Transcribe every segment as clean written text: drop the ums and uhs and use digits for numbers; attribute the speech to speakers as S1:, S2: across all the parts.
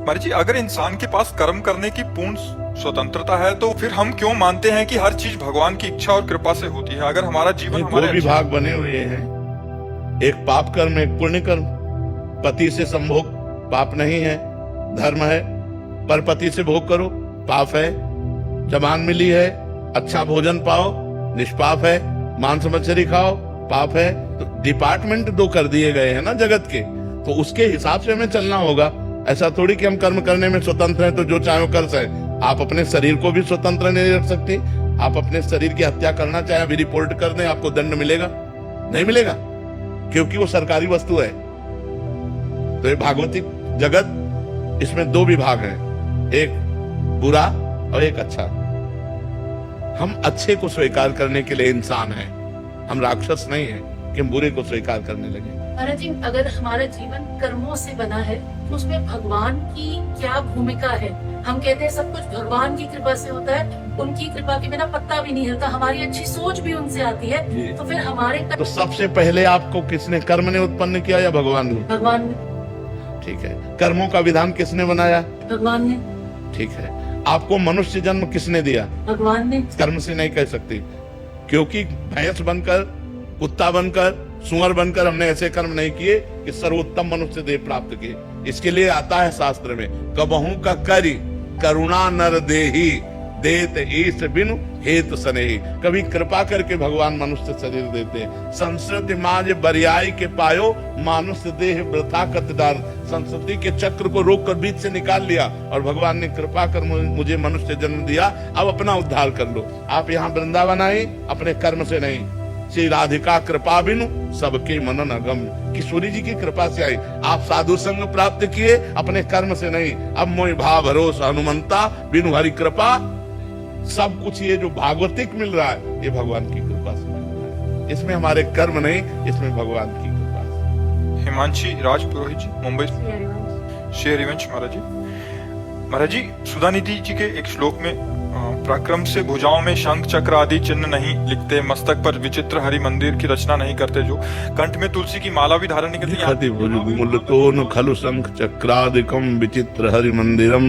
S1: महाराज जी, अगर इंसान के पास कर्म करने की पूर्ण स्वतंत्रता है तो फिर हम क्यों मानते हैं कि हर चीज भगवान की इच्छा और कृपा से होती है? अगर हमारा जीवन
S2: दो
S1: हमारे
S2: विभाग बने हुए हैं, एक पाप कर्म एक पुण्य कर्म। पति से संभोग पाप नहीं है, धर्म है। पर पति से भोग करो पाप है। जबान मिली है, अच्छा भोजन पाओ निष्पाप है। मांस मछली खाओ पाप है। तो डिपार्टमेंट दो कर दिए गए हैं ना जगत के, तो उसके हिसाब से हमें चलना होगा। ऐसा थोड़ी कि हम कर्म करने में स्वतंत्र हैं तो जो चाहे कर सके। आप अपने शरीर को भी स्वतंत्र नहीं रख सकते। आप अपने शरीर की हत्या करना चाहे अभी रिपोर्ट कर दें, आपको दंड मिलेगा? नहीं मिलेगा, क्योंकि वो सरकारी वस्तु है। तो ये भागवतिक जगत, इसमें दो विभाग हैं, एक बुरा और एक अच्छा। हम अच्छे को स्वीकार करने के लिए इंसान हैं, हम राक्षस नहीं हैं कि हम बुरे को स्वीकार करने लगे।
S3: महाराज जी, अगर हमारा जीवन कर्मों से बना है तो उसमें भगवान की क्या भूमिका है? हम कहते हैं सब कुछ भगवान की कृपा से होता है, उनकी कृपा के बिना पत्ता भी नहीं हिलता। हमारी अच्छी सोच भी उनसे आती है, तो फिर हमारे
S2: तो सबसे पहले आपको किसने, कर्म ने उत्पन्न किया या भगवान ने?
S3: भगवान ने।
S2: ठीक है। कर्मों का विधान किसने बनाया?
S3: भगवान ने।
S2: ठीक है। आपको मनुष्य जन्म किसने दिया?
S3: भगवान ने।
S2: कर्म से नहीं कह सकती, क्योंकि भैंस बनकर, कुत्ता बनकर, सुअर बनकर हमने ऐसे कर्म नहीं किए कि सर्वोत्तम मनुष्य देह प्राप्त किए। इसके लिए आता है शास्त्र में, कबहू का करी करुणा नर देही देत ईश बिनु हेतु सनेही। कभी कृपा करके भगवान मनुष्य शरीर देते हैं। संस्कृति माज बरियाई के पायो मानुष्य देह वृथा कत डार। संस्कृति के चक्र को रोक कर बीच से निकाल लिया और भगवान ने कृपा कर मुझे मनुष्य जन्म दिया, अब अपना उद्धार कर लो। आप यहाँ वृंदावन आए अपने कर्म से नहीं, श्री राधिका कृपा बिनु सबके मनन अगम। किशोरी जी की कृपा से आई। आप साधु संग प्राप्त किए अपने कर्म से नहीं। अब मोहि भाव भरोसा हनुमंता बिनु हरि कृपा। सब कुछ ये जो भागवतिक मिल रहा है ये भगवान की कृपा से मिल रहा है। इसमें हमारे कर्म नहीं, इसमें भगवान की कृपा से।
S1: हिमांशी राजपुरोहित जी, मुंबई। श्री हरिवंश महाराज जी। महाराज जी, सुधानिधि जी के एक श्लोक में पराक्रम से भुजाओं में शंख चक्र आदि चिन्ह नहीं लिखते, मस्तक पर विचित्र हरि मंदिर की रचना नहीं करते, जो कंठ में तुलसी की माला भी धारण नहीं करते।
S2: खलु शंख चक्रादिकम विचित्र हरि मंदिरम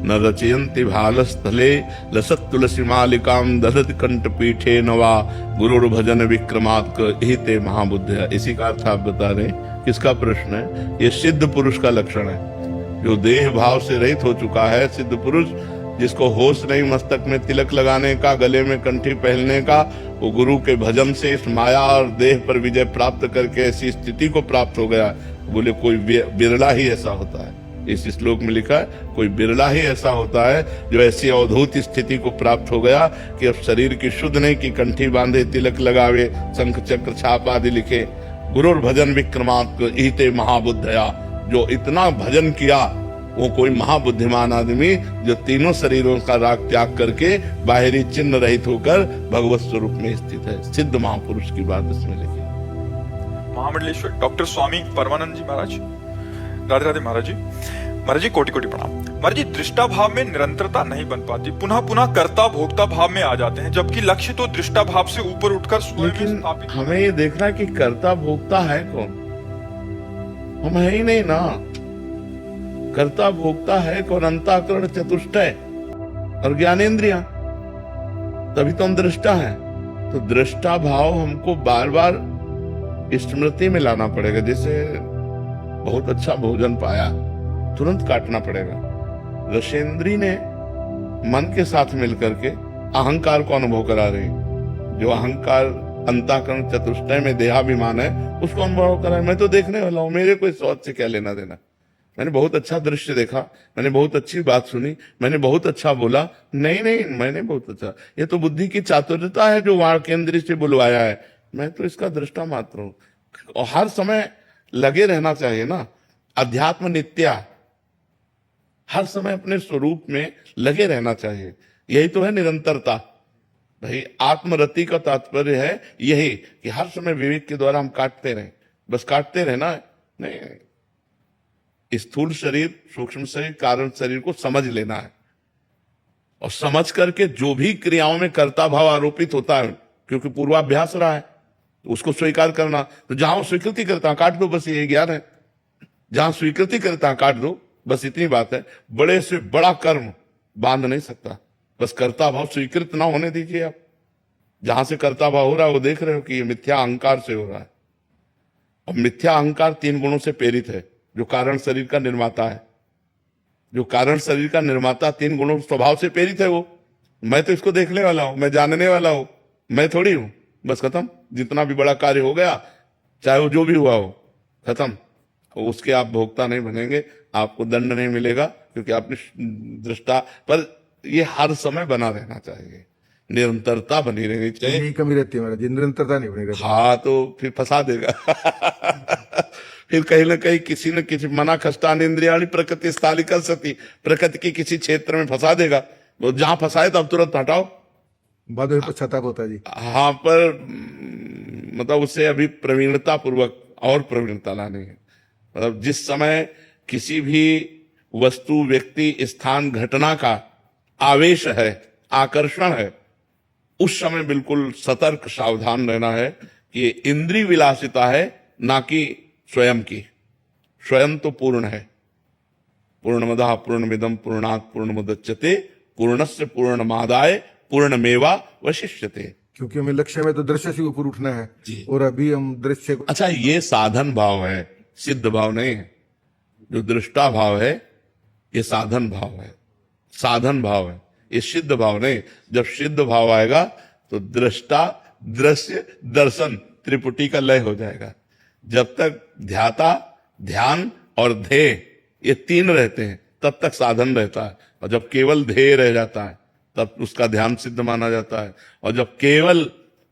S2: न रचयन्ति भालस्थले लसत तुलसी मालिकाम दधत कंठ पीठे नवा गुरुर भजन विक्रमात् हिते महाबुद्ध। इसी का अर्थ आप बता रहे हैं। किसका प्रश्न है? ये सिद्ध पुरुष का लक्षण है, जो देह भाव से रहित हो चुका है। सिद्ध पुरुष जिसको होश नहीं मस्तक में तिलक लगाने का, गले में कंठी पहनने का, वो गुरु के भजन से इस माया और देह पर विजय प्राप्त करके ऐसी स्थिति को प्राप्त हो गया। बोले कोई बिरला ही ऐसा होता है। इस श्लोक में लिखा है कोई बिरला ही ऐसा होता है जो ऐसी अवधूत स्थिति को प्राप्त हो गया कि अब शरीर की शुद्ध नहीं की कंठी बांधे, तिलक लगावे, शंख चक्र छाप आदि लिखे। गुरुर भजन विक्रमात् ईते महाबुद्धया। जो इतना भजन किया वो कोई महाबुद्धिमान आदमी जो तीनों शरीरों का राग त्याग करके बाहरी चिन्ह रहित होकर भगवत स्वरूप में स्थित है। सिद्ध महापुरुष की बात इसमें लिखी।
S1: महामंडलेश्वर डॉक्टर स्वामी परमानंद जी महाराज। राधे राधे महाराज जी। महाराज जी, कोटि कोटि प्रणाम। महाराज जी, दृष्टा भाव में निरंतरता नहीं बन पाती, पुनः पुनः कर्ता भोक्ता भाव में आ जाते हैं, जबकि लक्ष्य तो दृष्टा भाव से ऊपर उठकर स्वयं
S2: लेकिन
S1: स्थापित।
S2: हमें ये देखना है कि कर्ता भोक्ता है कौन? हम है ही नहीं ना। कर्ता भोक्ता है कौन? अंतःकरण चतुष्टय और ज्ञानेंद्रियां, तभी तो हम दृष्टा हैं। तो दृष्टा भाव हमको बार बार स्मृति में लाना पड़ेगा। जैसे बहुत अच्छा भोजन पाया, तुरंत काटना पड़ेगा। रसेंद्री ने मन के साथ मिलकर के अहंकार को अनुभव करा रही। जो अहंकार अंतःकरण चतुष्टय में देहाभिमान है उसको अनुभव करा। मैं तो देखने वाला हूं, मेरे कोई सोच से क्या लेना देना। मैंने बहुत अच्छा दृश्य देखा, मैंने बहुत अच्छी बात सुनी, मैंने बहुत अच्छा बोला। नहीं नहीं, मैंने बहुत अच्छा, ये तो बुद्धि की चातुर्यता है जो वहां केंद्र से बुलवाया है। मैं तो इसका दृष्टा मात्र हूं। और हर समय लगे रहना चाहिए ना। अध्यात्म नित्या, हर समय अपने स्वरूप में लगे रहना चाहिए। यही तो है निरंतरता। भाई आत्मरति का तात्पर्य है यही कि हर समय विवेक के द्वारा हम काटते रहें। बस काटते रहना है नहीं। स्थूल शरीर, सूक्ष्म शरीर, कारण शरीर को समझ लेना है और समझ करके जो भी क्रियाओं में कर्ता भाव आरोपित होता है, क्योंकि पूर्वाभ्यास रहा है, तो उसको स्वीकार करना। तो जहां स्वीकृति करता काट दो, बस ये ज्ञान है। जहां स्वीकृति करता काट दो, बस इतनी बात है। बड़े से बड़ा कर्म बांध नहीं सकता, बस कर्ता भाव स्वीकृत ना होने दीजिए आप। जहां से कर्ता भाव हो रहा है वो देख रहे हो कि ये मिथ्या अहंकार से हो रहा है। और मिथ्या अहंकार 3 गुणों से प्रेरित है, जो कारण शरीर का निर्माता है। जो कारण शरीर का निर्माता 3 गुणों स्वभाव से प्रेरित है वो। मैं तो इसको देखने वाला हूं, मैं जानने वाला हूं, मैं थोड़ी हूं। बस खत्म। जितना भी बड़ा कार्य हो गया, चाहे वो जो भी हुआ हो, खत्म। उसके आप भोक्ता नहीं बनेंगे, आपको दंड नहीं मिलेगा, क्योंकि आपने दृष्टा। पर ये हर समय बना रहना चाहिए, निरंतरता बनी रहनी चाहिए।
S4: यही कमी रहती है महाराज, निरंतरता नहीं बनी रहती।
S2: हाँ, तो फिर फंसा देगा। फिर कहीं ना कहीं किसी न किसी मना खष्टान इंद्रियाणी प्रकृति स्थालिका सती, प्रकृति के किसी क्षेत्र में फंसा देगा। वो जहां फंसाए तब तुरंत हटाओ।
S4: बाद में पश्चाताप होता है जी।
S2: हाँ, पर मतलब उससे अभी प्रवीणता पूर्वक और प्रवीणता लानी है। मतलब जिस समय किसी भी वस्तु, व्यक्ति, स्थान, घटना का आवेश है, आकर्षण है, उस समय बिल्कुल सतर्क सावधान रहना है कि इंद्रिय विलासिता है, ना कि स्वयं की। स्वयं तो पूर्ण है। पूर्णमदः पूर्णमिदं पूर्णात् पूर्णमुदच्यते पूर्णस्य पूर्णमादाय पूर्णमेवा वशिष्यते।
S4: क्योंकि हमें लक्ष्य में तो दृश्य से ऊपर उठना है
S2: जी।
S4: और अभी हम दृश्य को।
S2: अच्छा, ये साधन भाव है, सिद्ध भाव नहीं है। जो दृष्टा भाव है ये साधन भाव है, साधन भाव है, ये सिद्ध भाव नहीं। जब सिद्ध भाव आएगा तो दृष्टा, दृश्य, दर्शन त्रिपुटी का लय हो जाएगा। जब तक ध्याता, ध्यान और ध्येय ये 3 रहते हैं तब तक साधन रहता है। और जब केवल ध्येय रह जाता है तब उसका ध्यान सिद्ध माना जाता है। और जब केवल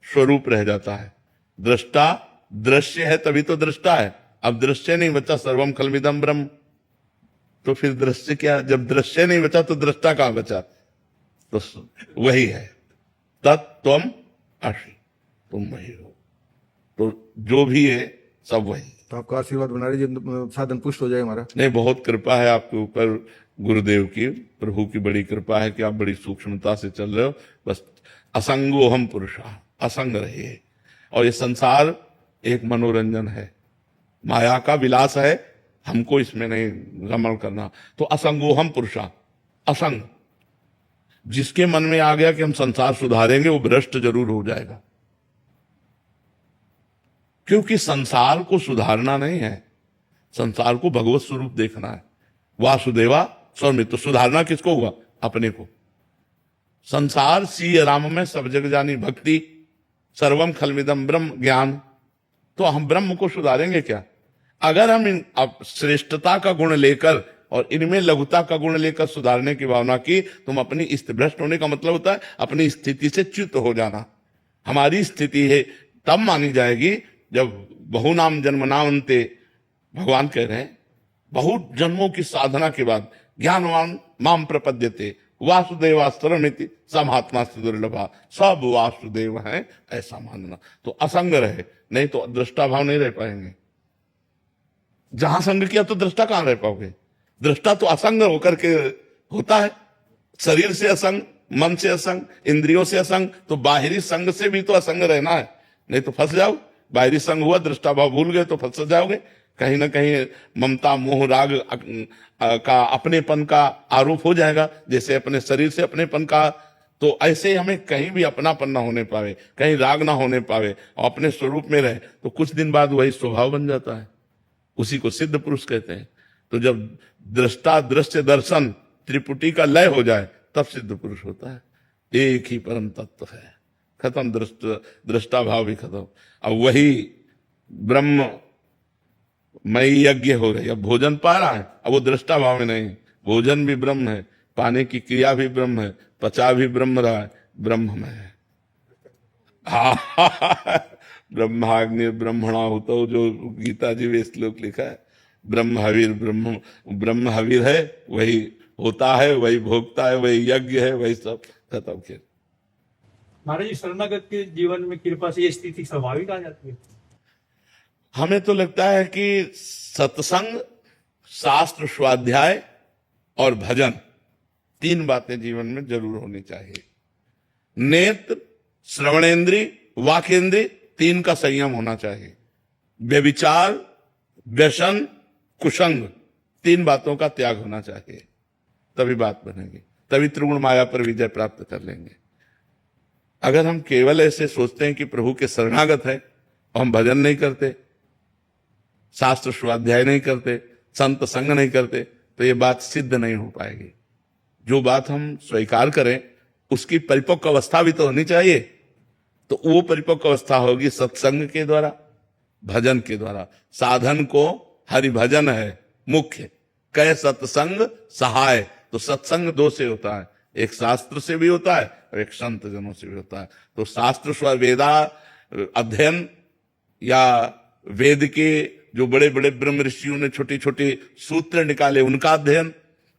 S2: स्वरूप रह जाता है, दृष्टा दृश्य है तभी तो दृष्टा है। अब दृश्य नहीं बचा, सर्वम खलमिदम ब्रह्म, तो फिर दृश्य क्या? जब दृश्य नहीं बचा तो दृष्टा कहां बचा? तो वही है, तत्त्वम असि, तुम वही हो। तो जो भी है सब वही।
S4: तो आपका आशीर्वाद बना रही साधन पुष्ट हो जाए हमारा।
S2: नहीं, बहुत कृपा है आपके ऊपर, गुरुदेव की, प्रभु की बड़ी कृपा है कि आप बड़ी सूक्ष्मता से चल रहे हो। बस असंगो हम पुरुषा, असंग रहिए। और ये संसार एक मनोरंजन है, माया का विलास है, हमको इसमें नहीं रमण करना। तो असंगो हम पुरुषा, असंग। जिसके मन में आ गया कि हम संसार सुधारेंगे वो भ्रष्ट जरूर हो जाएगा। क्योंकि संसार को सुधारना नहीं है, संसार को भगवत स्वरूप देखना है। वासुदेवा स्वमित्र। तो सुधारना किसको हुआ? अपने को। संसार सी राम में सब जग जानी भक्ति, सर्वम खलमिदम ब्रह्म ज्ञान। तो हम ब्रह्म को सुधारेंगे क्या? अगर हम अब श्रेष्ठता का गुण लेकर और इनमें लघुता का गुण लेकर सुधारने की भावना की, तुम अपनी भ्रष्ट होने का मतलब होता है अपनी स्थिति से च्युत हो जाना। हमारी स्थिति है तब मानी जाएगी जब बहुनाम जन्मनावन्ते, भगवान कह रहे हैं, बहुत जन्मों की साधना के बाद ज्ञानवान माम प्रपद्यते वासुदेवास्त्रमिति समात्मा से दुर्लभा। सब वासुदेव हैं ऐसा मानना। तो असंग रहे, नहीं तो दृष्टा भाव नहीं रह पाएंगे। जहां संग किया तो दृष्टा कहां रह पाओगे? दृष्टा तो असंग होकर के होता है। शरीर से असंग, मन से असंग, इंद्रियों से असंग, तो बाहरी संग से भी तो असंग रहना है, नहीं तो फंस जाओ। बाहरी संग हुआ, दृष्टा भाव भूल गए तो फंस जाओगे। कहीं ना कहीं ममता, मोह, राग का, अपनेपन का आरोप हो जाएगा, जैसे अपने शरीर से अपनेपन का। तो ऐसे हमें कहीं भी अपनापन ना होने पावे, कहीं राग ना होने पावे, और अपने स्वरूप में रहे, तो कुछ दिन बाद वही स्वभाव बन जाता है। उसी को सिद्ध पुरुष कहते हैं। तो जब दृष्टा, दृश्य, दर्शन त्रिपुटी का लय हो जाए तब सिद्ध पुरुष होता है। एक ही परम तत्व है, खत्म। दृष्टा भाव भी खत्म। अब वही ब्रह्म मई यज्ञ हो रही। अब भोजन पा रहा है, अब वो दृष्टा भाव में नहीं। भोजन भी ब्रह्म है, पाने की क्रिया भी ब्रह्म है, पचा भी ब्रह्म रहा है, ब्रह्म में है। ब्रह्माग्नि ब्रह्मणा होता हो, जो गीता जी में श्लोक लिखा है, ब्रह्म हवीर, ब्रह्म हवीर है, वही होता है, वही भोगता है, वही यज्ञ है, वही सब खत्म किया।
S5: महाराज जी, शरणागत के जीवन में कृपा से ये स्थिति स्वाभाविक आ जाती है।
S2: हमें तो लगता है कि सत्संग, शास्त्र स्वाध्याय और भजन, 3 बातें जीवन में जरूर होनी चाहिए। नेत्र, श्रवणेन्द्रिय, वाकेंद्रिय, 3 का संयम होना चाहिए। व्यभिचार, व्यसन, कुसंग, तीन बातों का त्याग होना चाहिए, तभी बात बनेगी, तभी त्रिगुण माया पर विजय प्राप्त कर लेंगे। अगर हम केवल ऐसे सोचते हैं कि प्रभु के शरणागत है और हम भजन नहीं करते, शास्त्र स्वाध्याय नहीं करते, संत संग नहीं करते, तो ये बात सिद्ध नहीं हो पाएगी। जो बात हम स्वीकार करें उसकी परिपक्व अवस्था भी तो होनी चाहिए। तो वो परिपक्व अवस्था होगी सत्संग के द्वारा, भजन के द्वारा। साधन को हरि भजन है मुख्य, कह सत्संग सहाय। तो सत्संग दो से होता है, एक शास्त्र से भी होता है और एक संत जनों से भी होता है। तो शास्त्र वेदा अध्ययन या वेद के जो बड़े बड़े ब्रह्म ऋषियों ने छोटे छोटे सूत्र निकाले उनका अध्ययन,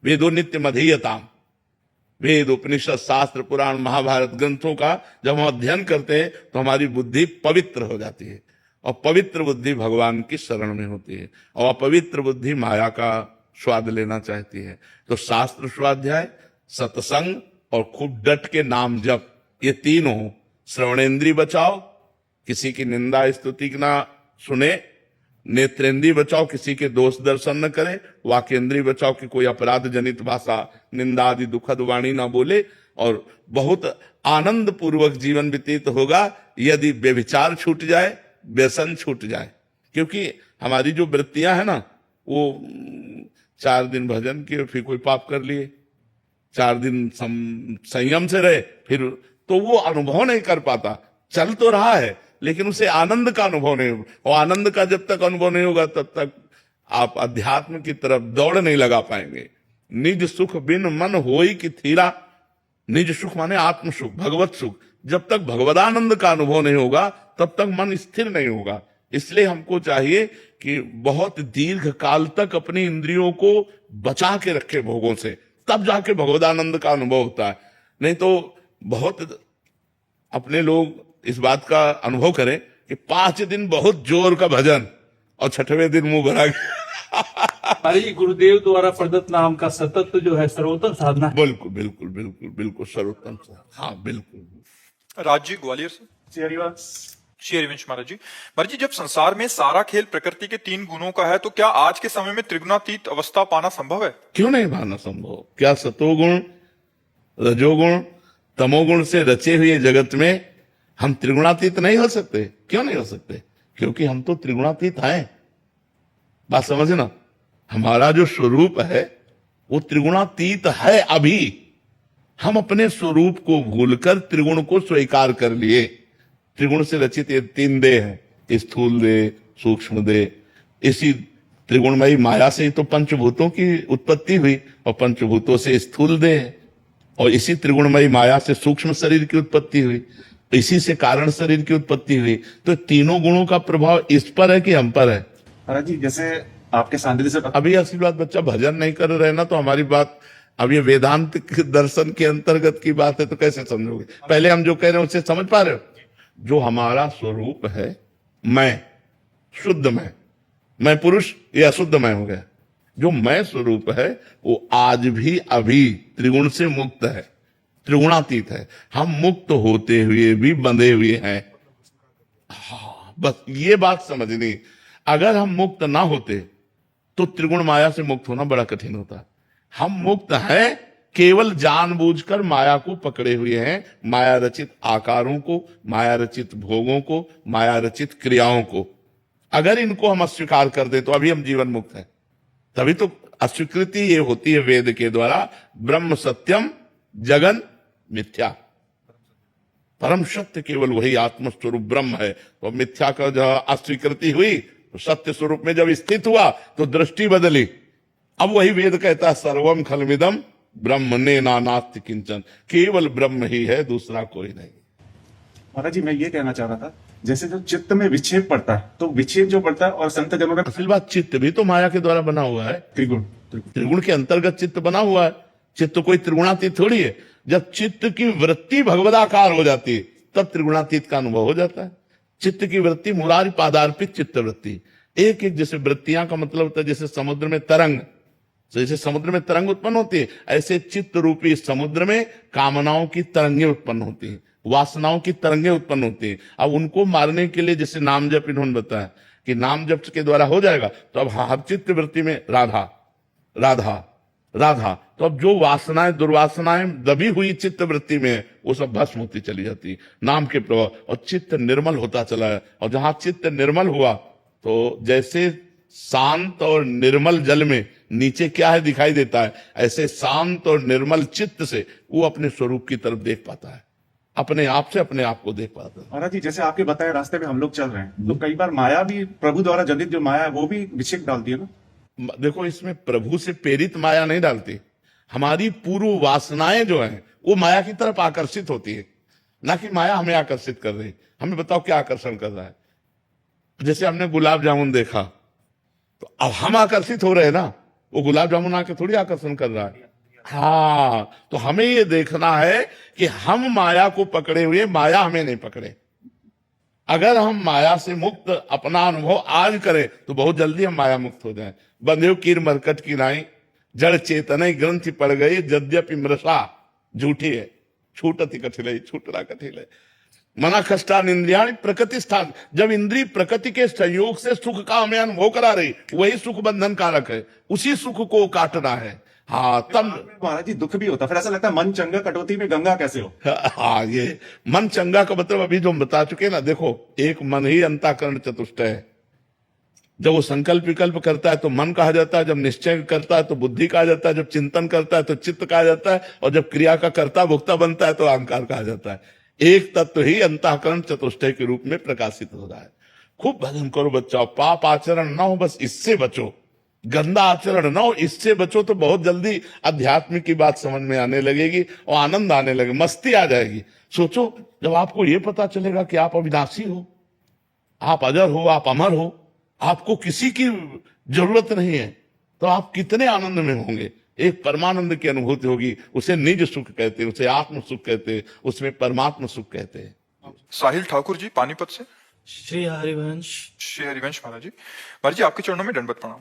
S2: वेदो नित्य मधीयताम, वेद उपनिषद शास्त्र पुराण महाभारत ग्रंथों का जब हम अध्ययन करते हैं तो हमारी बुद्धि पवित्र हो जाती है, और पवित्र बुद्धि भगवान की शरण में होती है, और अपवित्र बुद्धि माया का स्वाद लेना चाहती है। तो शास्त्र स्वाध्याय, सत्संग और खूब डट के नाम जप, ये तीनों। श्रवणेंद्रिय बचाओ, किसी की निंदा स्तुति ना सुने। नेत्रेंद्रिय बचाओ, किसी के दोष दर्शन न करे। वाक्येंद्रिय बचाओ कि कोई अपराध जनित भाषा, निंदा आदि दुखद वाणी ना बोले। और बहुत आनंद पूर्वक जीवन व्यतीत होगा यदि व्यभिचार छूट जाए, व्यसन छूट जाए। क्योंकि हमारी जो वृत्तियां है ना, वो 4 दिन भजन किए फिर कोई पाप कर लिए, 4 दिन संयम से रहे फिर, तो वो अनुभव नहीं कर पाता। चल तो रहा है लेकिन उसे आनंद का अनुभव नहीं होगा, और आनंद का जब तक अनुभव नहीं होगा तब तक आप अध्यात्म की तरफ दौड़ नहीं लगा पाएंगे। निज सुख बिन मन होई कि थीरा। निज सुख माने आत्म सुख, भगवत सुख। जब तक भगवदानंद का अनुभव नहीं होगा तब तक मन स्थिर नहीं होगा। इसलिए हमको चाहिए कि बहुत दीर्घ काल तक अपनी इंद्रियों को बचा के रखे भोगों से, तब जाके भगवदानंद का अनुभव होता है। नहीं तो बहुत अपने लोग इस बात का अनुभव करें कि 5 दिन बहुत जोर का भजन और 6वें दिन मुंह भरा गया।
S5: महाराज जी, गुरुदेव द्वारा प्रदत्त नाम का सतत जो है सर्वोत्तम साधना है।
S2: बिल्कुल बिल्कुल बिल्कुल बिल्कुल सर्वोत्तम। हाँ बिल्कुल।
S1: राज्य ग्वालियर से श्री हरिवंश महाराज जी। महाराज जी, जब संसार में सारा खेल प्रकृति के 3 गुणों का है, तो क्या आज के समय में त्रिगुणातीत अवस्था पाना संभव है?
S2: क्यों नहीं पाना संभव? क्या सतोगुण रजोगुण तमोगुण से रचे हुए जगत में हम त्रिगुणातीत नहीं हो सकते? क्यों नहीं हो सकते? क्योंकि हम तो त्रिगुणातीत हैं। बात समझना, हमारा जो स्वरूप है वो त्रिगुणातीत है। अभी हम अपने स्वरूप को भूलकर त्रिगुण को स्वीकार कर लिए। त्रिगुण से रचित ये 3 देह है, स्थूल देह, सूक्ष्म देह। इसी त्रिगुणमयी माया से ही तो पंचभूतों की उत्पत्ति हुई, और पंचभूतों से स्थूल देह, और इसी त्रिगुणमयी माया से सूक्ष्म शरीर की उत्पत्ति हुई, इसी से कारण शरीर की उत्पत्ति हुई। तो तीनों गुणों का प्रभाव इस पर है कि हम पर है?
S6: महाराज जी, जैसे आपके सानिध्य से
S2: अभी असली बात, बच्चा भजन नहीं कर रहे ना, तो हमारी बात अब ये वेदांत दर्शन के अंतर्गत की बात है, तो कैसे समझोगे? पहले हम जो कह रहे हैं उससे समझ पा रहे हो? जो हमारा स्वरूप है, मैं शुद्ध मैं पुरुष या अशुद्ध मैं हो गया। जो मैं स्वरूप है वो आज भी अभी त्रिगुण से मुक्त है, त्रिगुणातीत है। हम मुक्त होते हुए भी बंधे हुए हैं। हाँ, बस ये बात समझनी। अगर हम मुक्त ना होते तो त्रिगुण माया से मुक्त होना बड़ा कठिन होता। हम मुक्त हैं, केवल जानबूझकर माया को पकड़े हुए हैं, माया रचित आकारों को, माया रचित भोगों को, माया रचित क्रियाओं को। अगर इनको हम अस्वीकार कर दे तो अभी हम जीवन मुक्त हैं। तभी तो अस्वीकृति ये होती है वेद के द्वारा, ब्रह्म सत्यम जगन मिथ्या। परम सत्य केवल वही आत्मस्वरूप ब्रह्म है। तो मिथ्या का जब अस्वीकृति हुई तो सत्य स्वरूप में जब स्थित हुआ तो दृष्टि बदली। अब वही वेद कहता है सर्वम खलमिदम ब्रह्म ने नास्ति किंचन, केवल ब्रह्म ही है, दूसरा कोई नहीं।
S6: महाराज जी, मैं ये कहना चाह रहा था, जैसे जो चित्त में विक्षेप पड़ता है, तो विक्षेप जो पड़ता है और संत जनों में
S2: असल बात, चित्त भी तो माया के द्वारा बना हुआ है। त्रिगुण के अंतर्गत चित्त बना हुआ है। चित्त कोई त्रिगुणातीत थोड़ी है। जब चित्त की वृत्ति भगवदाकार हो जाती है तब त्रिगुणातीत का अनुभव हो जाता है। चित्त की वृत्ति मुरारी पादार्पित चित्त वृत्ति, एक एक जैसे वृत्तियां का मतलब होता है जैसे समुद्र में तरंग, जैसे समुद्र में तरंग उत्पन्न होती है, ऐसे चित्त रूपी समुद्र में कामनाओं की तरंगे उत्पन्न होती है, वासनाओं की तरंगे उत्पन्न होती है। अब उनको मारने के लिए जैसे नाम जप इन्होंने बताया कि नाम जप के द्वारा हो जाएगा, तो अब हर चित्त वृत्ति में राधा, राधा राधा। तो अब जो वासनाएं दुर्वासनाएं दबी हुई चित्त वृत्ति में है, वो सब भस्म होती चली जाती नाम के प्रभाव, और चित्त निर्मल होता चला है। और जहां चित्त निर्मल हुआ तो जैसे शांत और निर्मल जल में नीचे क्या है दिखाई देता है, ऐसे शांत और निर्मल चित्त से वो अपने स्वरूप की तरफ देख पाता है, अपने आप से अपने आप को देख पाता है।
S6: महाराज जी, जैसे आपके बताए रास्ते में हम लोग चल रहे हैं, तो कई बार माया भी, प्रभु द्वारा जनित जो माया है वो भी विक्षेप डालती है ना।
S2: देखो, इसमें प्रभु से प्रेरित माया नहीं डालती, हमारी पूर्व वासनाएं जो हैं वो माया की तरफ आकर्षित होती है, ना कि माया हमें आकर्षित कर रही। हमें बताओ क्या आकर्षण कर रहा है? जैसे हमने गुलाब जामुन देखा तो अब हम आकर्षित हो रहे हैं ना, वो गुलाब जामुन आके थोड़ी आकर्षण कर रहा है। हाँ, तो हमें ये देखना है कि हम माया को पकड़े हुए, माया हमें नहीं पकड़े। अगर हम माया से मुक्त अपना अनुभव आज करें तो बहुत जल्दी हम माया मुक्त हो जाएं। बंधेव कीर मरकट की नाई, जड़ चेतन ग्रंथि पड़ गई, यद्यपि मृषा झूठी है, छूटति कठिल, छूटना कठिल है। मना कष्टान इंद्रियाणि प्रकृति स्थान। जब इंद्रिय प्रकृति के संयोग से सुख का हमें अनुभव करा रही, वही सुख बंधन कारक है, उसी सुख को काटना है। हाँ, तब
S6: महाराज जी दुख भी होता, फिर ऐसा लगता है मन चंगा कटौती में गंगा कैसे हो।
S2: हाँ, ये मन चंगा का मतलब अभी जो हम बता चुके ना। देखो, एक मन ही अंतःकरण चतुष्टय है। जब वो संकल्प विकल्प करता है तो मन कहा जाता है, जब निश्चय करता है तो बुद्धि कहा जाता है, जब चिंतन करता है तो चित्त कहा जाता है, और जब क्रिया का कर्ता भोक्ता बनता है तो अहंकार कहा जाता है। एक तत्व ही अंतःकरण चतुष्टय के रूप में प्रकाशित हो रहा है। खूब भजन करो बच्चों, पाप आचरण ना हो, बस इससे बचो, गंदा आचरण ना हो, इससे बचो, तो बहुत जल्दी अध्यात्म की बात समझ में आने लगेगी और आनंद आने लगे, मस्ती आ जाएगी। सोचो, जब आपको यह पता चलेगा कि आप अविनाशी हो, आप अजर हो, आप अमर हो, आपको किसी की जरूरत नहीं है, तो आप कितने आनंद में होंगे। एक परमानंद की अनुभूति होगी, उसे निज सुख कहते हैं, उसे आत्म सुख कहते हैं, उसमें परमात्मा सुख कहते हैं।
S1: साहिल ठाकुर जी पानीपत से।
S7: श्री हरिवंश।
S1: श्री हरिवंश महाराज जी। महाराज जी, आपके चरणों में दंडवत प्रणाम।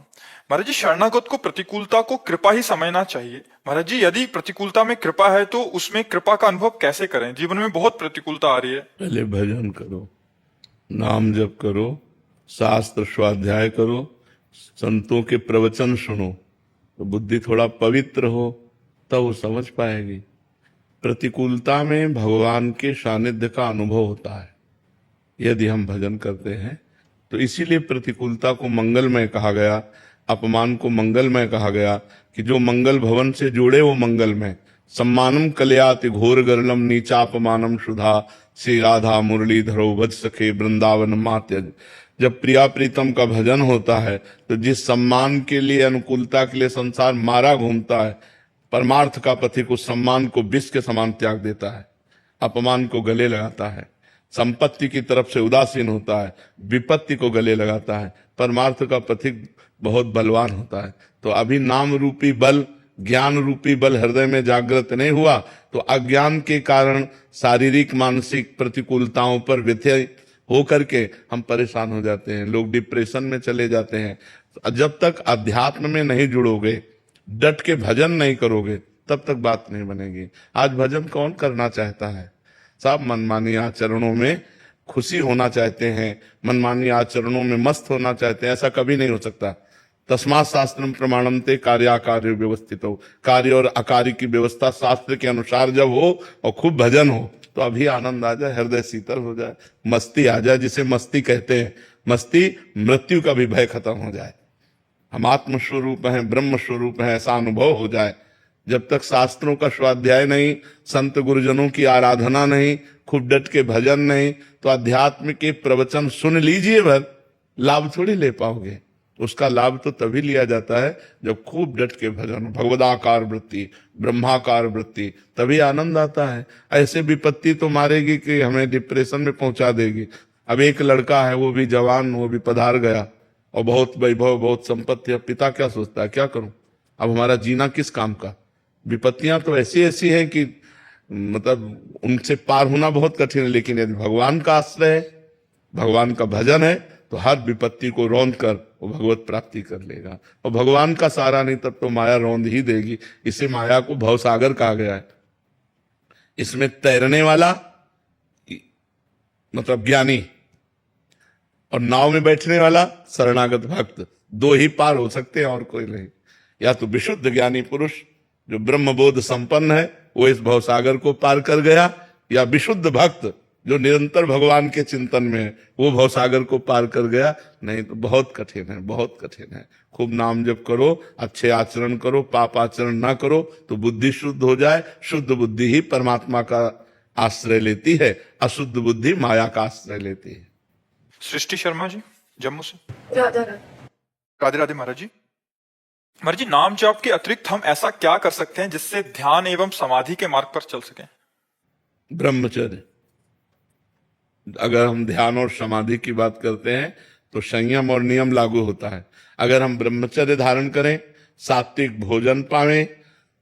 S1: महाराज जी, शरणागत को प्रतिकूलता को कृपा ही समझना चाहिए। महाराज जी, यदि प्रतिकूलता में कृपा है तो उसमें कृपा का अनुभव कैसे करें? जीवन में बहुत प्रतिकूलता आ रही है।
S2: पहले भजन करो, नाम जप करो, शास्त्र स्वाध्याय करो, संतों के प्रवचन सुनो, तो बुद्धि थोड़ा पवित्र हो, तब वो समझ पाएगी। प्रतिकूलता में भगवान के सानिध्य का अनुभव होता है यदि हम भजन करते हैं। तो इसीलिए प्रतिकूलता को मंगलमय कहा गया, अपमान को मंगलमय कहा गया, कि जो मंगल भवन से जुड़े वो मंगलमय। सम्मानम कल्याति घोर गरलम नीचापमानम सुधा, श्री राधा मुरलीधरो वज सखे वृंदावन मात्यज। जब प्रिया प्रीतम का भजन होता है तो जिस सम्मान के लिए, अनुकूलता के लिए संसार मारा घूमता है, परमार्थ का पथिक उस सम्मान को विष के समान त्याग देता है, अपमान को गले लगाता है, संपत्ति की तरफ से उदासीन होता है, विपत्ति को गले लगाता है। परमार्थ का पथिक बहुत बलवान होता है। तो अभी नाम रूपी बल, ज्ञान रूपी बल हृदय में जागृत नहीं हुआ तो अज्ञान के कारण शारीरिक मानसिक प्रतिकूलताओं पर व्यथय होकर के हम परेशान हो जाते हैं, लोग डिप्रेशन में चले जाते हैं। जब तक अध्यात्म में नहीं जुड़ोगे, डट के भजन नहीं करोगे, तब तक बात नहीं बनेगी। आज भजन कौन करना चाहता है? सब मनमानी आचरणों में खुशी होना चाहते हैं, मनमानी आचरणों में मस्त होना चाहते हैं। ऐसा कभी नहीं हो सकता। तस्मात् शास्त्रम प्रमाणन्ते कार्याकार्य व्यवस्थित हो। कार्य और अकार्य की व्यवस्था शास्त्र के अनुसार जब हो और खूब भजन हो तो अभी आनंद आ जाए, हृदय शीतल हो जाए, मस्ती आ जाए, जिसे मस्ती कहते हैं। मस्ती, मृत्यु का भी भय खत्म हो जाए, हम आत्म स्वरूप हैं, ब्रह्म स्वरूप हैं, ऐसा अनुभव हो जाए। जब तक शास्त्रों का स्वाध्याय नहीं, संत गुरुजनों की आराधना नहीं, खूब डट के भजन नहीं, तो अध्यात्म के प्रवचन सुन लीजिए भर, लाभ थोड़ी ले पाओगे। उसका लाभ तो तभी लिया जाता है जब खूब डट के भजन, भगवदाकार वृत्ति, ब्रह्माकार वृत्ति, तभी आनंद आता है। ऐसे विपत्ति तो मारेगी कि हमें डिप्रेशन में पहुंचा देगी। अब एक लड़का है, वो भी जवान, वो भी पधार गया और बहुत वैभव, बहुत संपत्ति। अब पिता क्या सोचता है, क्या करूं, अब हमारा जीना किस काम का? विपत्तियां तो ऐसी ऐसी हैं कि मतलब उनसे पार होना बहुत कठिन है। लेकिन यदि भगवान का आश्रय है, भगवान का भजन है, तो हर विपत्ति को रौंद कर वो भगवत प्राप्ति कर लेगा। और भगवान का सहारा नहीं तब तो माया रौंद ही देगी। इसे माया को भवसागर कहा गया है। इसमें तैरने वाला मतलब ज्ञानी और नाव में बैठने वाला शरणागत भक्त, दो ही पार हो सकते हैं और कोई नहीं। या तो विशुद्ध ज्ञानी पुरुष जो ब्रह्मबोध संपन्न है वो इस भवसागर को पार कर गया, या विशुद्ध भक्त जो निरंतर भगवान के चिंतन में है वो भवसागर को पार कर गया। नहीं तो बहुत कठिन है, बहुत कठिन है। खूब नाम जप करो, अच्छे आचरण करो, पाप आचरण ना करो तो बुद्धि शुद्ध हो जाए। शुद्ध बुद्धि ही परमात्मा का आश्रय लेती है, अशुद्ध बुद्धि माया का आश्रय लेती है।
S1: सृष्टि शर्मा जी जम्मू से।
S3: राधा राधा।
S1: राधे राधे महाराज जी। महाराज जी, नाम जाप के अतिरिक्त हम ऐसा क्या कर सकते हैं जिससे ध्यान एवं समाधि के मार्ग पर चल सकें?
S2: ब्रह्मचर्य। अगर हम ध्यान और समाधि की बात करते हैं तो संयम और नियम लागू होता है। अगर हम ब्रह्मचर्य धारण करें, सात्विक भोजन पावें,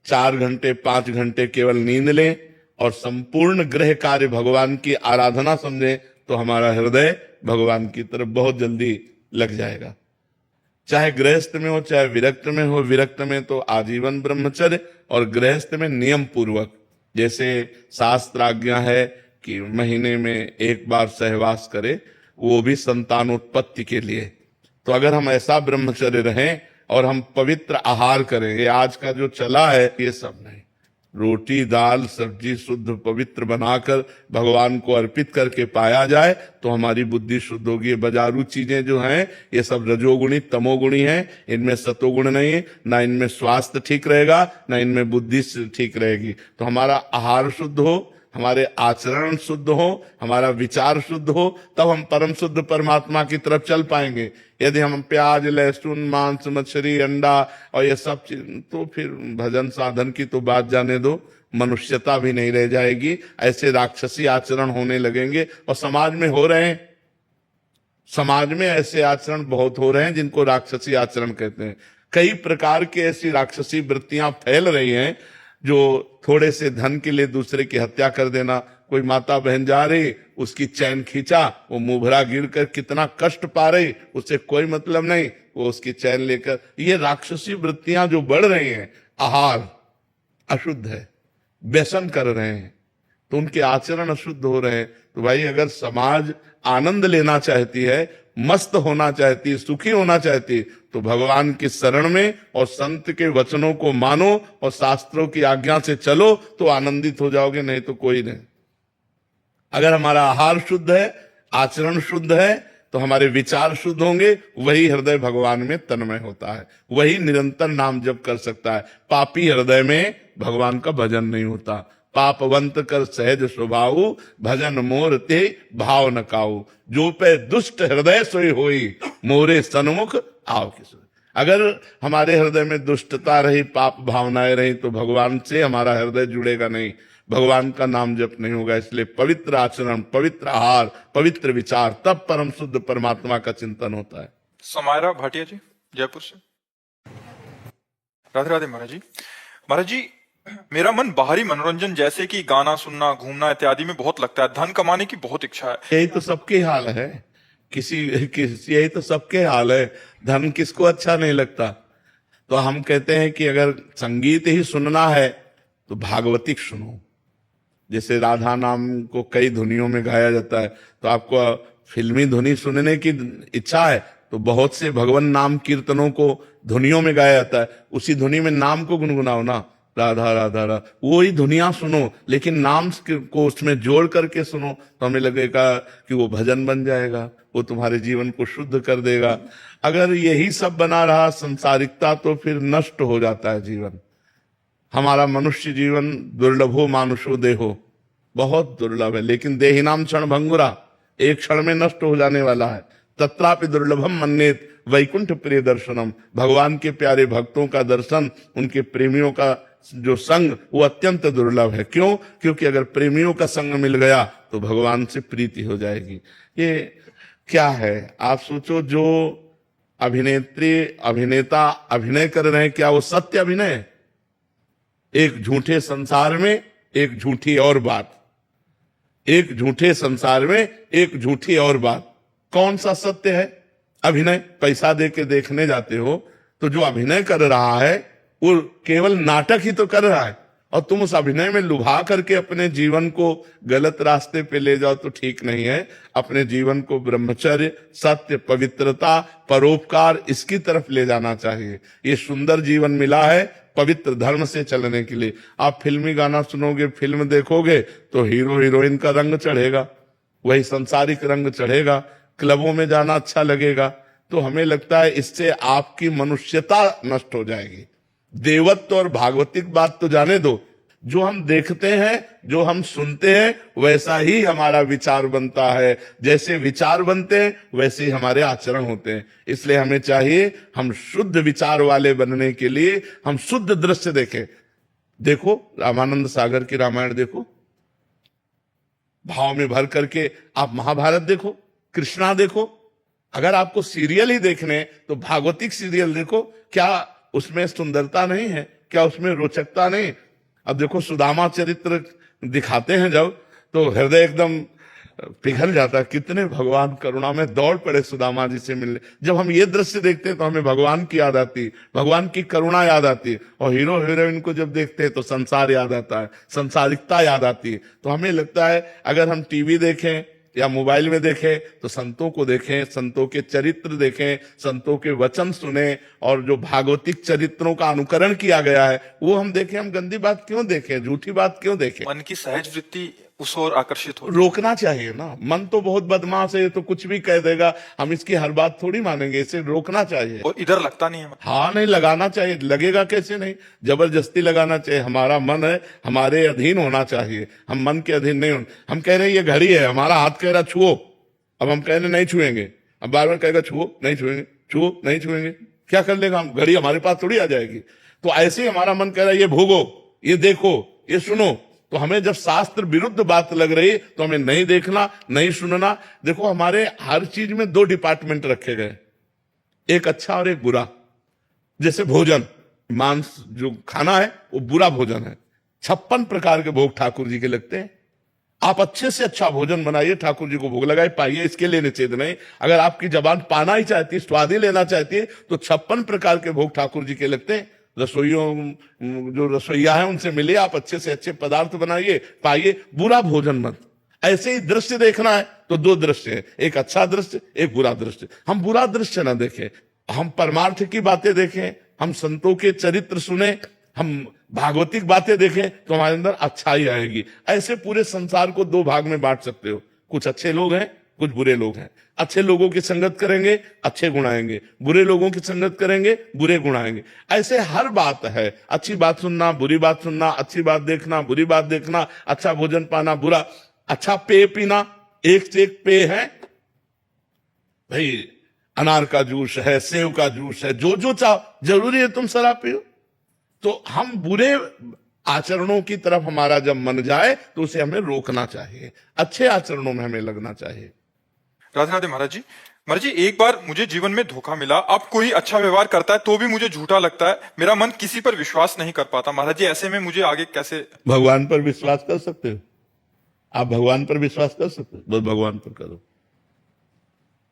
S2: 4 घंटे 5 घंटे केवल नींद लें और संपूर्ण गृह कार्य भगवान की आराधना समझें तो हमारा हृदय भगवान की तरफ बहुत जल्दी लग जाएगा। चाहे गृहस्थ में हो चाहे विरक्त में हो, विरक्त में तो आजीवन ब्रह्मचर्य और गृहस्थ में नियम पूर्वक। जैसे शास्त्र आज्ञा है कि महीने में 1 बार सहवास करे, वो भी संतानोत्पत्ति के लिए। तो अगर हम ऐसा ब्रह्मचर्य रहें और हम पवित्र आहार करें, ये आज का जो चला है ये सब नहीं, रोटी दाल सब्जी शुद्ध पवित्र बनाकर भगवान को अर्पित करके पाया जाए तो हमारी बुद्धि शुद्ध होगी। बाजारू चीजें जो हैं ये सब रजोगुणी तमोगुणी हैं, इनमें सतोगुण नहीं है, ना इनमें स्वास्थ्य ठीक रहेगा ना इनमें बुद्धि ठीक रहेगी। तो हमारा आहार शुद्ध हो, हमारे आचरण शुद्ध हो, हमारा विचार शुद्ध हो, तब हम परम शुद्ध परमात्मा की तरफ चल पाएंगे। यदि हम प्याज लहसुन मांस मछली अंडा और ये सब चीज, तो फिर भजन साधन की तो बात जाने दो, मनुष्यता भी नहीं रह जाएगी। ऐसे राक्षसी आचरण होने लगेंगे और समाज में हो रहे हैं। समाज में ऐसे आचरण बहुत हो रहे हैं जिनको राक्षसी आचरण कहते हैं। कई प्रकार की ऐसी राक्षसी वृत्तियां फैल रही हैं, जो थोड़े से धन के लिए दूसरे की हत्या कर देना। कोई माता बहन जा रही, उसकी चैन खींचा, वो मुभरा गिर कर कितना कष्ट पा रही, उससे कोई मतलब नहीं, वो उसकी चैन लेकर। ये राक्षसी वृत्तियां जो बढ़ रही हैं, आहार अशुद्ध है, व्यसन कर रहे हैं तो उनके आचरण अशुद्ध हो रहे हैं। तो भाई अगर समाज आनंद लेना चाहती है, मस्त होना चाहती है, सुखी होना चाहती है, तो भगवान की शरण में और संत के वचनों को मानो और शास्त्रों की आज्ञा से चलो तो आनंदित हो जाओगे, नहीं तो कोई नहीं। अगर हमारा आहार शुद्ध है, आचरण शुद्ध है तो हमारे विचार शुद्ध होंगे, वही हृदय भगवान में तन्मय होता है, वही निरंतर नाम जप कर सकता है। पापी हृदय में भगवान का भजन नहीं होता। पापवंत कर सहज स्वभाव, भजन मोर ते भाव न काऊ, जो पे दुष्ट हृदय सोई होई, मोरे सन्मुख आओ किसु। अगर हमारे हृदय में दुष्टता रही, पाप भावनाएं रही, तो भगवान से हमारा हृदय जुड़ेगा नहीं, भगवान का नाम जप नहीं होगा। इसलिए पवित्र आचरण, पवित्र आहार, पवित्र विचार, तब परम शुद्ध परमात्मा का चिंतन होता है।
S1: समायरा भाटिया जी जयपुर से। राधे राधे महाराज जी। महाराज जी, मेरा मन बाहरी मनोरंजन जैसे कि गाना सुनना, घूमना इत्यादि में बहुत लगता है। धन कमाने की बहुत इच्छा है।
S2: यही तो सबके हाल है, यही तो सबके हाल है। धन किसको अच्छा नहीं लगता। तो हम कहते हैं कि अगर संगीत ही सुनना है तो भागवतिक सुनो। जैसे राधा नाम को कई धुनियों में गाया जाता है, तो आपको फिल्मी धुनी सुनने की इच्छा है तो बहुत से भगवान नाम कीर्तनों को धुनियों में गाया जाता है, उसी धुनी में नाम को गुनगुनाओ ना, राधा राधा राधा, वो ही धुनिया सुनो, लेकिन नाम को उसमें जोड़ करके सुनो तो हमें लगेगा कि वो भजन बन जाएगा, वो तुम्हारे जीवन को शुद्ध कर देगा। अगर यही सब बना रहा संसारिकता तो फिर नष्ट हो जाता है जीवन। हमारा मनुष्य जीवन दुर्लभो मानुषो देहो, बहुत दुर्लभ है, लेकिन देही नाम क्षण भंगुरा, एक क्षण में नष्ट हो जाने वाला है। तत्रापि दुर्लभम मन्येत वैकुंठ प्रिय दर्शनम, भगवान के प्यारे भक्तों का दर्शन, उनके प्रेमियों का जो संग, वो अत्यंत दुर्लभ है। क्यों? क्योंकि अगर प्रेमियों का संग मिल गया तो भगवान से प्रीति हो जाएगी। ये क्या है, आप सोचो, जो अभिनेत्री अभिनेता अभिनय कर रहे हैं, क्या वो सत्य अभिनय है? एक झूठे संसार में एक झूठी और बात, एक झूठे संसार में एक झूठी और बात, कौन सा सत्य है? अभिनय। पैसा दे के देखने जाते हो तो जो अभिनय कर रहा है वो केवल नाटक ही तो कर रहा है, और तुम उस अभिनय में लुभा करके अपने जीवन को गलत रास्ते पे ले जाओ तो ठीक नहीं है। अपने जीवन को ब्रह्मचर्य, सत्य, पवित्रता, परोपकार इसकी तरफ ले जाना चाहिए। ये सुंदर जीवन मिला है पवित्र धर्म से चलने के लिए। आप फिल्मी गाना सुनोगे, फिल्म देखोगे तो हीरो हीरोइन का रंग चढ़ेगा, वही सांसारिक रंग चढ़ेगा, क्लबों में जाना अच्छा लगेगा। तो हमें लगता है इससे आपकी मनुष्यता नष्ट हो जाएगी। देवत्व और भागवतिक बात तो जाने दो, जो हम देखते हैं, जो हम सुनते हैं, वैसा ही हमारा विचार बनता है। जैसे विचार बनते हैं वैसे ही हमारे आचरण होते हैं। इसलिए हमें चाहिए हम शुद्ध विचार वाले बनने के लिए हम शुद्ध दृश्य देखें। देखो रामानंद सागर की रामायण देखो, भाव में भर करके आप महाभारत देखो, कृष्णा देखो। अगर आपको सीरियल ही देखने तो भागवतिक सीरियल देखो। क्या उसमें सुंदरता नहीं है? क्या उसमें रोचकता नहीं? अब देखो सुदामा चरित्र दिखाते हैं जब, तो हृदय एकदम पिघल जाता है। कितने भगवान करुणा में दौड़ पड़े सुदामा जी से मिलने। जब हम ये दृश्य देखते हैं तो हमें भगवान की याद आती है, भगवान की करुणा याद आती है। और हीरो हीरोइन को जब देखते हैं तो संसार याद आता है, संसारिकता याद आती है। तो हमें लगता है अगर हम टीवी देखें या मोबाइल में देखें तो संतों को देखें, संतों के चरित्र देखें, संतों के वचन सुने, और जो भागवतिक चरित्रों का अनुकरण किया गया है वो हम देखें। हम गंदी बात क्यों देखें, झूठी बात क्यों देखें?
S1: मन की सहज वृत्ति उस ओर आकर्षित हो।
S2: रोकना चाहिए ना। मन तो बहुत बदमाश है, तो कुछ भी कह देगा, हम इसकी हर बात थोड़ी मानेंगे। इसे रोकना चाहिए।
S1: और इधर लगता नहीं है।
S2: हाँ नहीं लगाना चाहिए। लगेगा कैसे नहीं, जबरदस्ती लगाना चाहिए। हमारा मन है, हमारे अधीन होना चाहिए। हम मन के अधीन नहीं होना। हम कह रहे हैं ये घड़ी है, हमारा हाथ कह रहा छुओ, अब हम कह रहे नहीं छुएंगे। अब बार बार कहेगा छुओ, नहीं छुएंगे, छुओ, नहीं छुएंगे। क्या कर लेगा हम? घड़ी हमारे पास थोड़ी आ जाएगी। तो ऐसे ही हमारा मन कह रहा है ये भोगो, ये देखो, ये सुनो। तो हमें जब शास्त्र विरुद्ध बात लग रही तो हमें नहीं देखना, नहीं सुनना। देखो हमारे हर चीज में दो डिपार्टमेंट रखे गए, एक अच्छा और एक बुरा। जैसे भोजन, मांस जो खाना है वो बुरा भोजन है। 56 प्रकार के भोग ठाकुर जी के लगते हैं। आप अच्छे से अच्छा भोजन बनाइए, ठाकुर जी को भोग लगाए, पाइए, इसके लिए निषेध नहीं। अगर आपकी जबान पाना ही चाहती है, स्वाद ही लेना चाहती है, तो 56 प्रकार के भोग ठाकुर जी के लगते हैं। रसोइयों जो रसोइया है उनसे मिलिए, आप अच्छे से अच्छे पदार्थ बनाइए, पाइए, बुरा भोजन मत। ऐसे ही दृश्य देखना है तो दो दृश्य है, एक अच्छा दृश्य, एक बुरा दृश्य। हम बुरा दृश्य ना देखें, हम परमार्थ की बातें देखें, हम संतों के चरित्र सुने, हम भागवतिक बातें देखें तो हमारे अंदर अच्छाई आएगी। ऐसे पूरे संसार को दो भाग में बांट सकते हो। कुछ अच्छे लोग हैं, कुछ बुरे लोग हैं। अच्छे लोगों की संगत करेंगे, अच्छे गुण आएंगे। बुरे लोगों की संगत करेंगे, बुरे गुण आएंगे। ऐसे हर बात है। अच्छी बात सुनना, बुरी बात सुनना, अच्छी बात देखना, बुरी बात देखना, अच्छा भोजन पाना, बुरा, अच्छा पेय पीना, एक से एक पेय है भाई। अनार का जूस है, सेव का जूस है, जो जो चाहो। जरूरी है तुम शराब पियो? तो हम बुरे आचरणों की तरफ हमारा जब मन जाए तो उसे हमें रोकना चाहिए, अच्छे आचरणों में हमें लगना चाहिए।
S1: राधे राधे महाराज जी। महाराज जी, एक बार मुझे जीवन में धोखा मिला। अब कोई अच्छा व्यवहार करता है तो भी मुझे झूठा लगता है। मेरा मन किसी पर विश्वास नहीं कर पाता। महाराज जी, ऐसे में मुझे आगे कैसे?
S2: भगवान पर विश्वास कर सकते हो आप? भगवान पर विश्वास कर सकते हो? बस भगवान पर करो,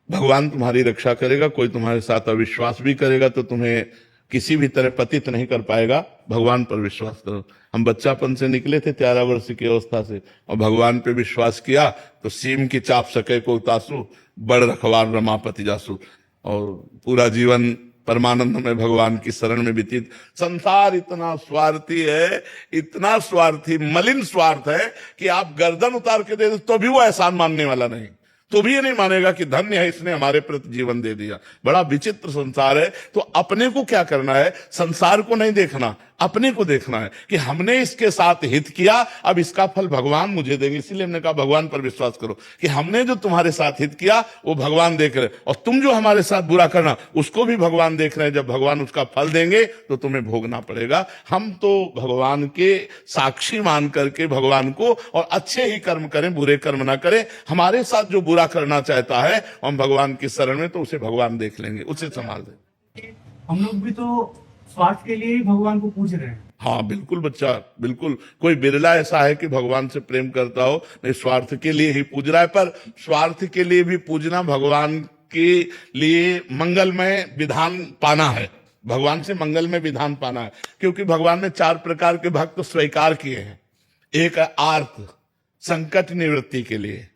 S2: भगवान तुम्हारी रक्षा करेगा। कोई तुम्हारे साथ अविश्वास भी करेगा तो तुम्हें किसी भी तरह पतित नहीं कर पाएगा। भगवान पर विश्वास करो। हम बच्चापन से निकले थे 13 वर्ष की अवस्था से, और भगवान पे विश्वास किया तो सीम की चाप सके को उतासु, बड़ रखवार रमापति जासु। और पूरा जीवन परमानंद में भगवान की शरण में व्यतीत। संसार इतना स्वार्थी है, इतना स्वार्थी, मलिन स्वार्थ है कि आप गर्दन उतार के दे दो तो भी वो एहसान मानने वाला नहीं, तो भी ये नहीं मानेगा कि धन्य है इसने हमारे प्रति जीवन दे दिया। बड़ा विचित्र संसार है। तो अपने को क्या करना है? संसार को नहीं देखना, अपने को देखना है कि हमने इसके साथ हित किया, अब इसका फल भगवान मुझे देंगे। इसीलिए हमने कहा भगवान पर विश्वास करो कि हमने जो तुम्हारे साथ हित किया वो भगवान देख रहे, और तुम जो हमारे साथ बुरा करना उसको भी भगवान देख रहे हैं। जब भगवान उसका फल देंगे तो तुम्हें भोगना पड़ेगा। हम तो भगवान के साक्षी मान करके भगवान को, और अच्छे ही कर्म करें, बुरे कर्म ना करें। हमारे साथ जो बुरा करना चाहता है हम भगवान की शरण में, तो उसे भगवान देख लेंगे, उसे संभाल देंगे।
S5: हम लोग भी तो स्वार्थ के लिए ही भगवान को पूज रहे हैं।
S2: हाँ बिल्कुल बच्चा, बिल्कुल। कोई बिरला ऐसा है कि भगवान से प्रेम करता हो, नहीं स्वार्थ के लिए ही पूज रहा है। पर स्वार्थ के लिए भी पूजना, भगवान के लिए मंगलमय विधान पाना है। भगवान से मंगल में विधान पाना है, क्योंकि भगवान ने 4 प्रकार के भक्त स्वीकार किए हैं। एक है आर्त, संकट निवृत्ति के लिए,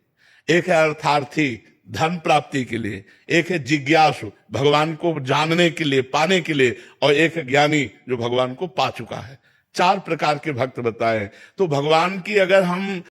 S2: एक है अर्थार्थी, धन प्राप्ति के लिए, एक है जिज्ञासु, भगवान को जानने के लिए, पाने के लिए, और एक है ज्ञानी, जो भगवान को पा चुका है। 4 प्रकार के भक्त बताए। तो भगवान की अगर हम